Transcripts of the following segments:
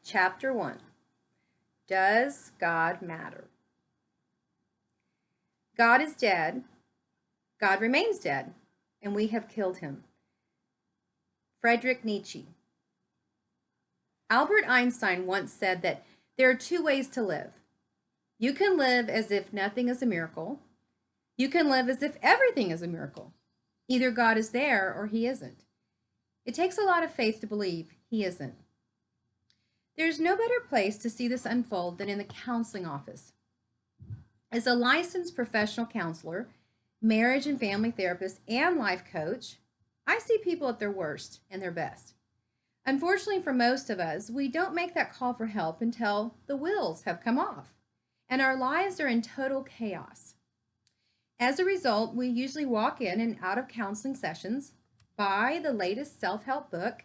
Chapter 1. Does God matter? God is dead. God remains dead, and we have killed him. Friedrich Nietzsche. Albert Einstein once said that there are two ways to live. You can live as if nothing is a miracle. You can live as if everything is a miracle. Either God is there or he isn't. It takes a lot of faith to believe he isn't. There's no better place to see this unfold than in the counseling office. As a licensed professional counselor, marriage and family therapist, and life coach, I see people at their worst and their best. Unfortunately, for most of us, we don't make that call for help until the wheels have come off and our lives are in total chaos. As a result, we usually walk in and out of counseling sessions, buy the latest self-help book,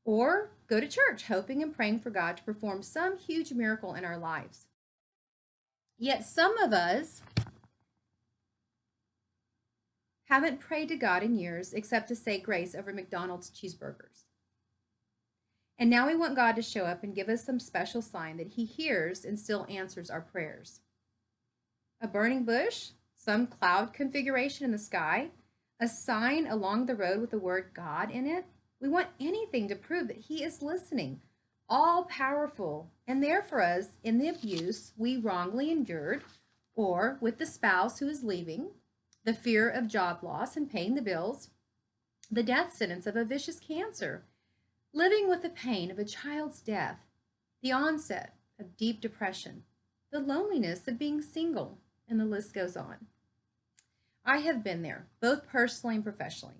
or go to church hoping and praying for God to perform some huge miracle in our lives. Yet some of us haven't prayed to God in years except to say grace over McDonald's cheeseburgers. And now we want God to show up and give us some special sign that he hears and still answers our prayers. A burning bush, some cloud configuration in the sky, a sign along the road with the word God in it. We want anything to prove that he is listening, all powerful, and there for us in the abuse we wrongly endured, or with the spouse who is leaving, the fear of job loss and paying the bills, the death sentence of a vicious cancer, living with the pain of a child's death, the onset of deep depression, the loneliness of being single, and the list goes on. I have been there, both personally and professionally.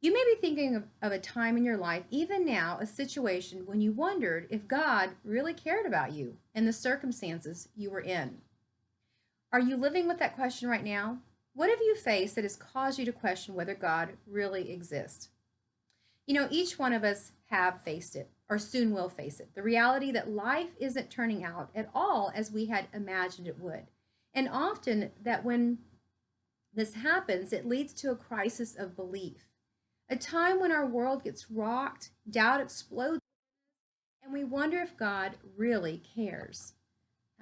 You may be thinking of a time in your life, even now, a situation when you wondered if God really cared about you and the circumstances you were in. Are you living with that question right now? What have you faced that has caused you to question whether God really exists? You know, each one of us have faced it, or soon will face it. The reality that life isn't turning out at all as we had imagined it would. And often that when this happens, it leads to a crisis of belief. A time when our world gets rocked, doubt explodes, and we wonder if God really cares.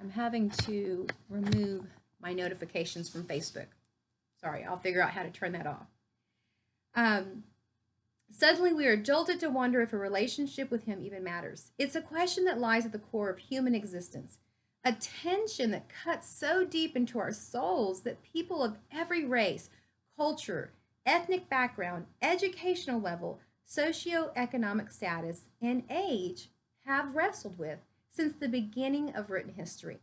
I'm having to remove my notifications from Facebook. Sorry, I'll figure out how to turn that off. Suddenly, we are jolted to wonder if a relationship with him even matters. It's a question that lies at the core of human existence, a tension that cuts so deep into our souls that people of every race, culture, ethnic background, educational level, socioeconomic status, and age have wrestled with since the beginning of written history.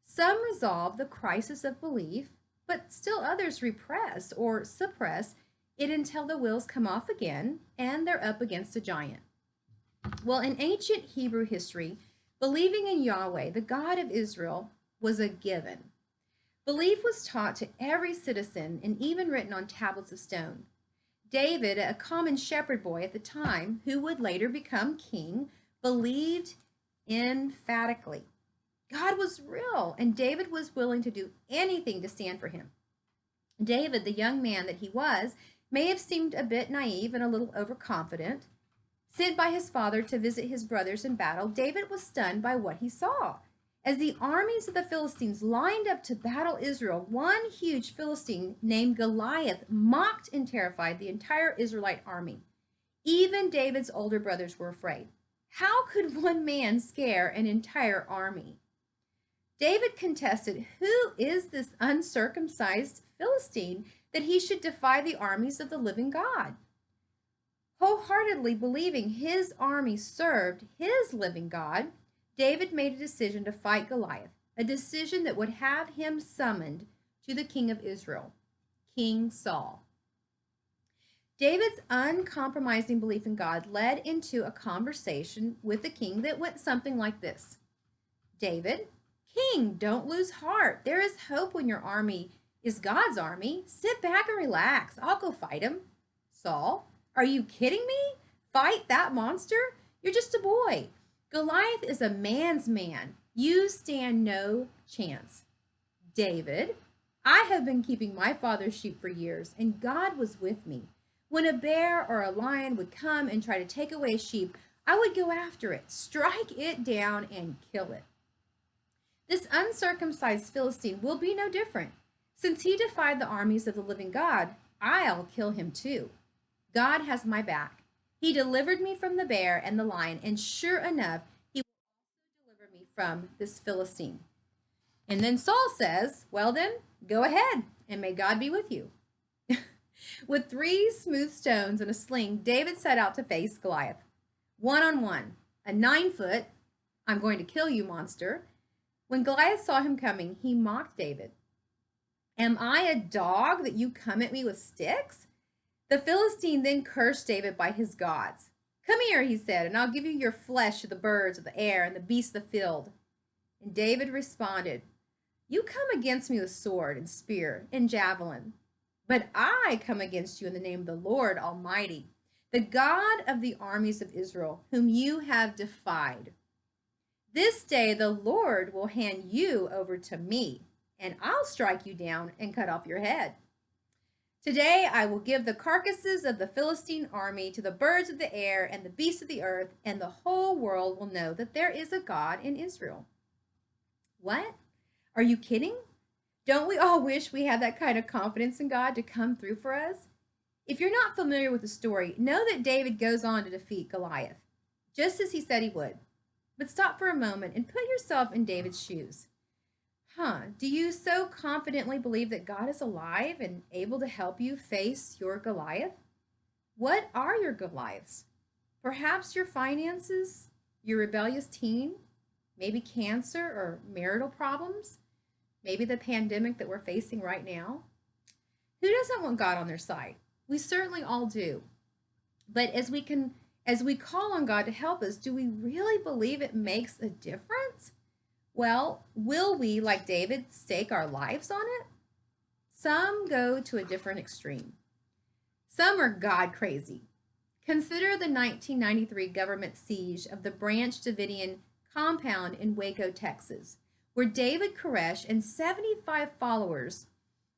Some resolve the crisis of belief, but still others repress or suppress it until the wheels come off again and they're up against a giant. Well, in ancient Hebrew history, believing in Yahweh, the God of Israel, was a given. Belief was taught to every citizen and even written on tablets of stone. David, a common shepherd boy at the time, who would later become king, believed emphatically. God was real, and David was willing to do anything to stand for him. David, the young man that he was, may have seemed a bit naive and a little overconfident. Sent by his father to visit his brothers in battle, David was stunned by what he saw. As the armies of the Philistines lined up to battle Israel, one huge Philistine named Goliath mocked and terrified the entire Israelite army. Even David's older brothers were afraid. How could one man scare an entire army? David contested, who is this uncircumcised Philistine that he should defy the armies of the living God? Wholeheartedly believing his army served his living God, David made a decision to fight Goliath, a decision that would have him summoned to the king of Israel, King Saul. David's uncompromising belief in God led into a conversation with the king that went something like this. David, King, don't lose heart. There is hope when your army is God's army. Sit back and relax. I'll go fight him. Saul, are you kidding me? Fight that monster? You're just a boy. Goliath is a man's man. You stand no chance. David, I have been keeping my father's sheep for years, and God was with me. When a bear or a lion would come and try to take away a sheep, I would go after it, strike it down, and kill it. This uncircumcised Philistine will be no different. Since he defied the armies of the living God, I'll kill him too. God has my back. He delivered me from the bear and the lion, and sure enough, he will also deliver me from this Philistine. And then Saul says, well, then, go ahead, and may God be with you. With 3 smooth stones and a sling, David set out to face Goliath. 1-on-1, a 9-foot, I'm going to kill you monster. When Goliath saw him coming, he mocked David. Am I a dog that you come at me with sticks? The Philistine then cursed David by his gods. Come here, he said, and I'll give you your flesh to the birds of the air and the beasts of the field. And David responded, you come against me with sword and spear and javelin, but I come against you in the name of the Lord Almighty, the God of the armies of Israel, whom you have defied. This day the Lord will hand you over to me, and I'll strike you down and cut off your head. Today I will give the carcasses of the Philistine army to the birds of the air and the beasts of the earth, and the whole world will know that there is a God in Israel. What? Are you kidding? Don't we all wish we had that kind of confidence in God to come through for us? If you're not familiar with the story, know that David goes on to defeat Goliath, just as he said he would. But stop for a moment and put yourself in David's shoes. Do you so confidently believe that God is alive and able to help you face your Goliath? What are your Goliaths? Perhaps your finances, your rebellious teen, maybe cancer or marital problems, maybe the pandemic that we're facing right now. Who doesn't want God on their side? We certainly all do. But as we call on God to help us, do we really believe it makes a difference? Well, will we, like David, stake our lives on it? Some go to a different extreme. Some are God crazy. Consider the 1993 government siege of the Branch Davidian compound in Waco, Texas, where David Koresh and 75 followers,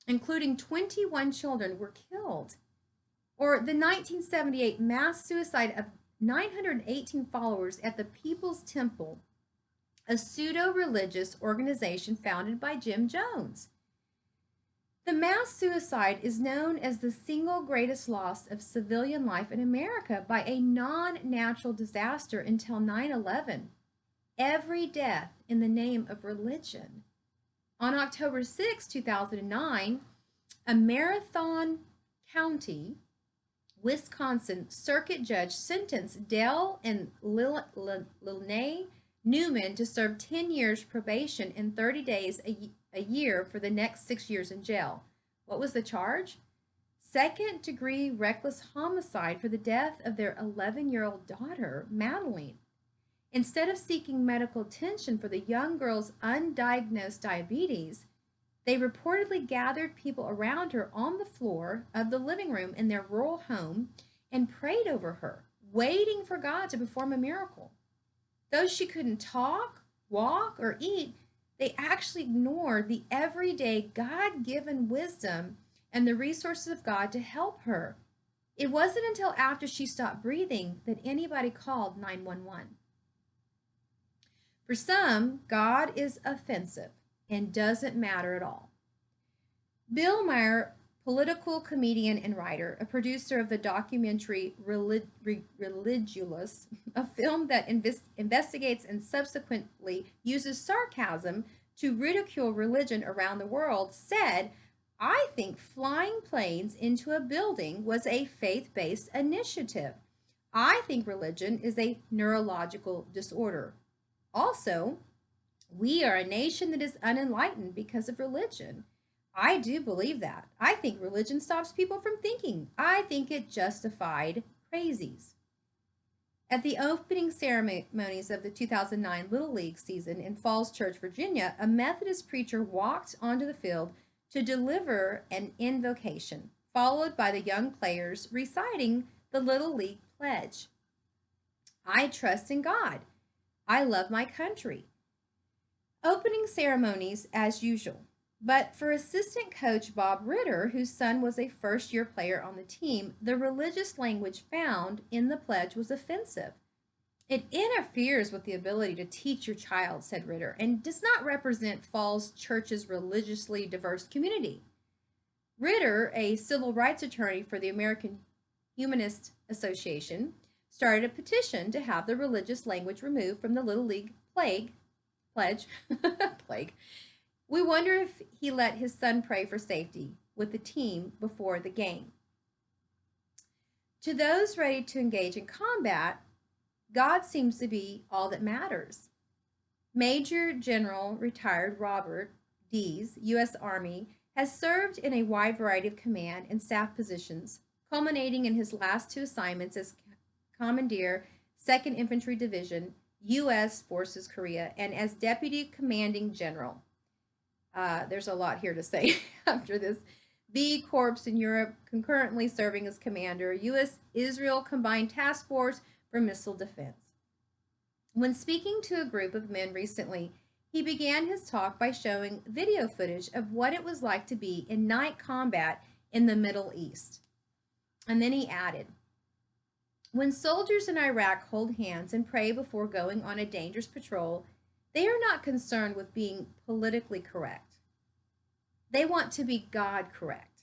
including 21 children, were killed. Or the 1978 mass suicide of 918 followers at the People's Temple, a pseudo-religious organization founded by Jim Jones. The mass suicide is known as the single greatest loss of civilian life in America by a non-natural disaster until 9/11. Every death in the name of religion. On October 6, 2009, a Marathon County, Wisconsin circuit judge sentenced Dale and Lilnae Newman to serve 10 years probation and 30 days a year for the next 6 years in jail. What was the charge? Second-degree reckless homicide for the death of their 11-year-old daughter, Madeline. Instead of seeking medical attention for the young girl's undiagnosed diabetes, they reportedly gathered people around her on the floor of the living room in their rural home and prayed over her, waiting for God to perform a miracle. Though she couldn't talk, walk, or eat, they actually ignored the everyday God-given wisdom and the resources of God to help her. It wasn't until after she stopped breathing that anybody called 911. For some, God is offensive and doesn't matter at all. Bill Maher, political comedian and writer, a producer of the documentary Religulous, a film that investigates and subsequently uses sarcasm to ridicule religion around the world, said, I think flying planes into a building was a faith-based initiative. I think religion is a neurological disorder. Also, we are a nation that is unenlightened because of religion. I do believe that. I think religion stops people from thinking. I think it justified crazies. At the opening ceremonies of the 2009 Little League season in Falls Church, Virginia, a Methodist preacher walked onto the field to deliver an invocation, followed by the young players reciting the Little League pledge. I trust in God. I love my country. Opening ceremonies as usual. But for assistant coach Bob Ritter, whose son was a first-year player on the team, the religious language found in the pledge was offensive. It interferes with the ability to teach your child, said Ritter, and does not represent Falls Church's religiously diverse community. Ritter, a civil rights attorney for the American Humanist Association, started a petition to have the religious language removed from the Little League pledge. Plague. We wonder if he let his son pray for safety with the team before the game. To those ready to engage in combat, God seems to be all that matters. Major General retired Robert Dees, U.S. Army, has served in a wide variety of command and staff positions, culminating in his last two assignments as Commander, 2nd Infantry Division, U.S. Forces Korea, and as Deputy Commanding General. There's a lot here to say after this. B Corps in Europe, concurrently serving as Commander, U.S. Israel Combined Task Force for Missile Defense. When speaking to a group of men recently, he began his talk by showing video footage of what it was like to be in night combat in the Middle East. And then he added, when soldiers in Iraq hold hands and pray before going on a dangerous patrol, they are not concerned with being politically correct. They want to be God correct.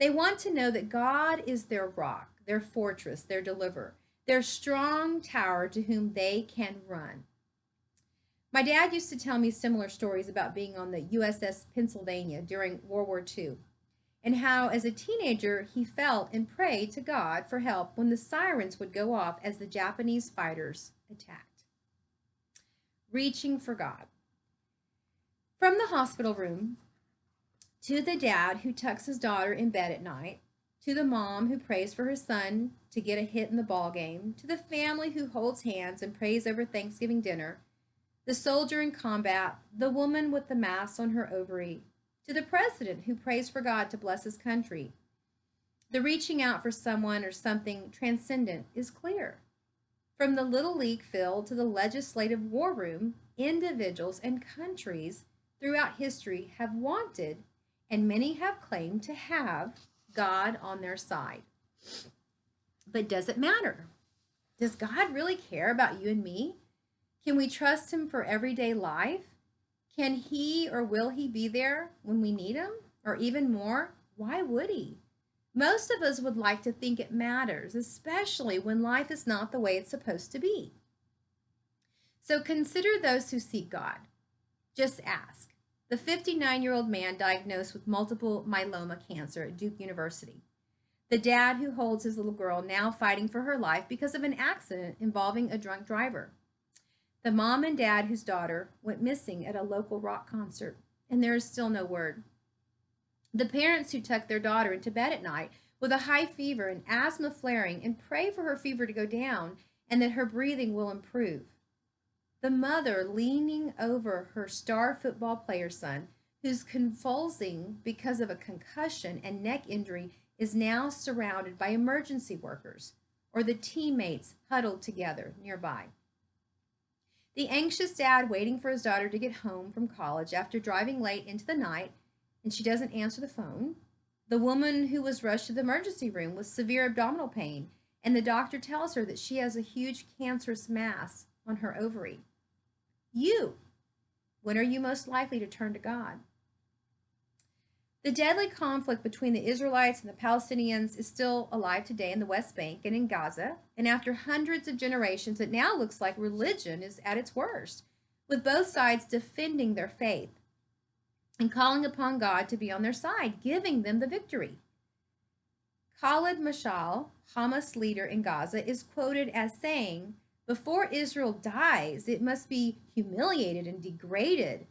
They want to know that God is their rock, their fortress, their deliverer, their strong tower to whom they can run. My dad used to tell me similar stories about being on the USS Pennsylvania during World War II, and how as a teenager he felt and prayed to God for help when the sirens would go off as the Japanese fighters attacked. Reaching for God. From the hospital room, to the dad who tucks his daughter in bed at night, to the mom who prays for her son to get a hit in the ball game, to the family who holds hands and prays over Thanksgiving dinner, the soldier in combat, the woman with the mass on her ovary, to the president who prays for God to bless his country. The reaching out for someone or something transcendent is clear. From the Little League field to the legislative war room, individuals and countries throughout history have wanted, and many have claimed to have, God on their side. But does it matter? Does God really care about you and me? Can we trust him for everyday life? Can he or will he be there when we need him? Or even more, why would he? Most of us would like to think it matters, especially when life is not the way it's supposed to be. So consider those who seek God. Just ask. The 59-year-old man diagnosed with multiple myeloma cancer at Duke University. The dad who holds his little girl now fighting for her life because of an accident involving a drunk driver. The mom and dad whose daughter went missing at a local rock concert, and there is still no word. The parents who tuck their daughter into bed at night with a high fever and asthma flaring and pray for her fever to go down and that her breathing will improve. The mother leaning over her star football player son, who's convulsing because of a concussion and neck injury, is now surrounded by emergency workers or the teammates huddled together nearby. The anxious dad waiting for his daughter to get home from college after driving late into the night, and she doesn't answer the phone. The woman who was rushed to the emergency room with severe abdominal pain, and the doctor tells her that she has a huge cancerous mass on her ovary. You, when are you most likely to turn to God? The deadly conflict between the Israelites and the Palestinians is still alive today in the West Bank and in Gaza, and after hundreds of generations, it now looks like religion is at its worst, with both sides defending their faith and calling upon God to be on their side, giving them the victory. Khalid Mashal, Hamas leader in Gaza, is quoted as saying, before Israel dies, it must be humiliated and degraded.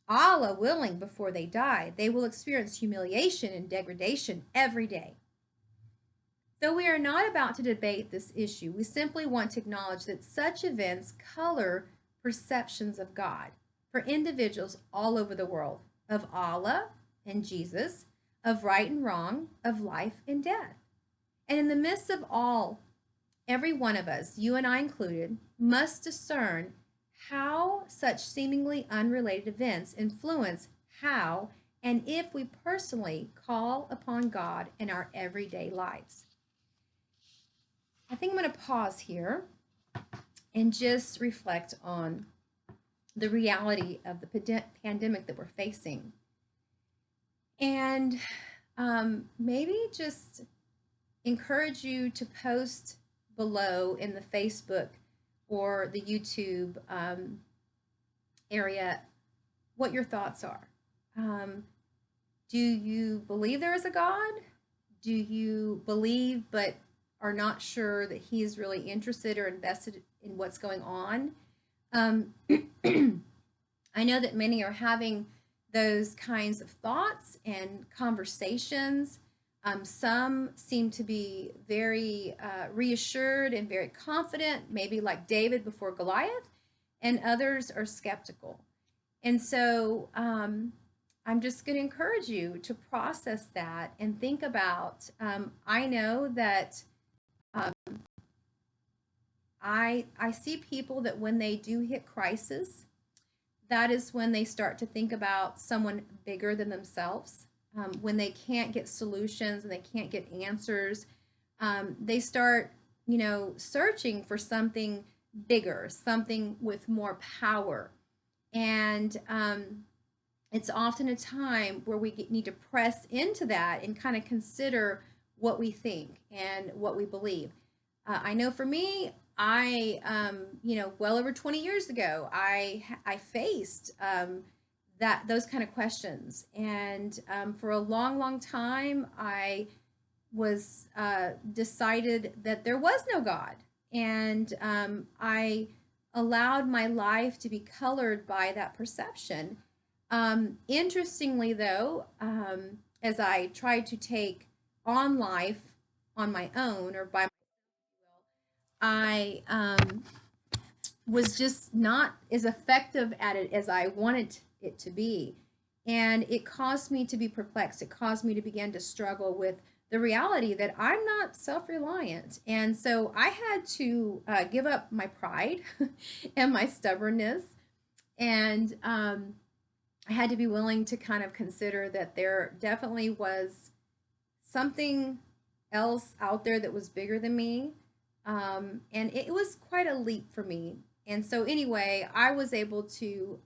Allah willing, before they die, they will experience humiliation and degradation every day. Though we are not about to debate this issue, we simply want to acknowledge that such events color perceptions of God for individuals all over the world, of Allah and Jesus, of right and wrong, of life and death. And in the midst of all, every one of us, you and I included, must discern how such seemingly unrelated events influence how and if we personally call upon God in our everyday lives. I think I'm going to pause here and just reflect on the reality of the pandemic that we're facing. And maybe just encourage you to post below in the Facebook or the YouTube area what your thoughts are. Do you believe there is a God? Do you believe but are not sure that he is really interested or invested in what's going on? I know that many are having those kinds of thoughts and conversations. Some seem to be very reassured and very confident, maybe like David before Goliath, and others are skeptical. And so I'm just going to encourage you to process that and think about. I know that I see people that when they do hit crisis, that is when they start to think about someone bigger than themselves. When they can't get solutions and they can't get answers, they start, searching for something bigger, something with more power. And it's often a time where we need to press into that and kind of consider what we think and what we believe. I know for me, I, well over 20 years ago, I faced those kind of questions, and for a long, long time, I was decided that there was no God, and I allowed my life to be colored by that perception. Interestingly, though, as I tried to take on life on my own or by I was just not as effective at it as I wanted it to be. And it caused me to be perplexed. It caused me to begin to struggle with the reality that I'm not self reliant. And so I had to give up my pride and my stubbornness. And I had to be willing to kind of consider that there definitely was something else out there that was bigger than me. And it was quite a leap for me. And so, anyway, I was able to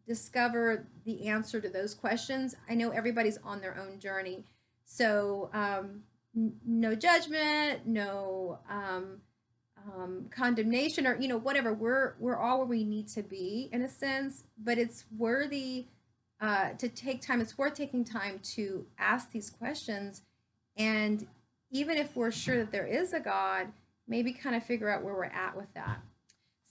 discover the answer to those questions. I know everybody's on their own journey. So, no judgment, no condemnation, or, whatever. We're all where we need to be in a sense, but it's worthy to take time. It's worth taking time to ask these questions. And even if we're sure that there is a God, maybe kind of figure out where we're at with that.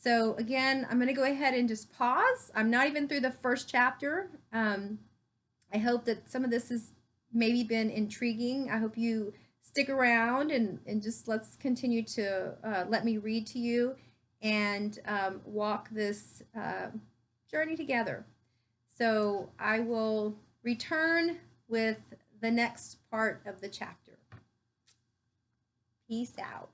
So again, I'm going to go ahead and just pause. I'm not even through the first chapter. I hope that some of this has maybe been intriguing. I hope you stick around and just let's continue to let me read to you and walk this journey together. So I will return with the next part of the chapter. Peace out.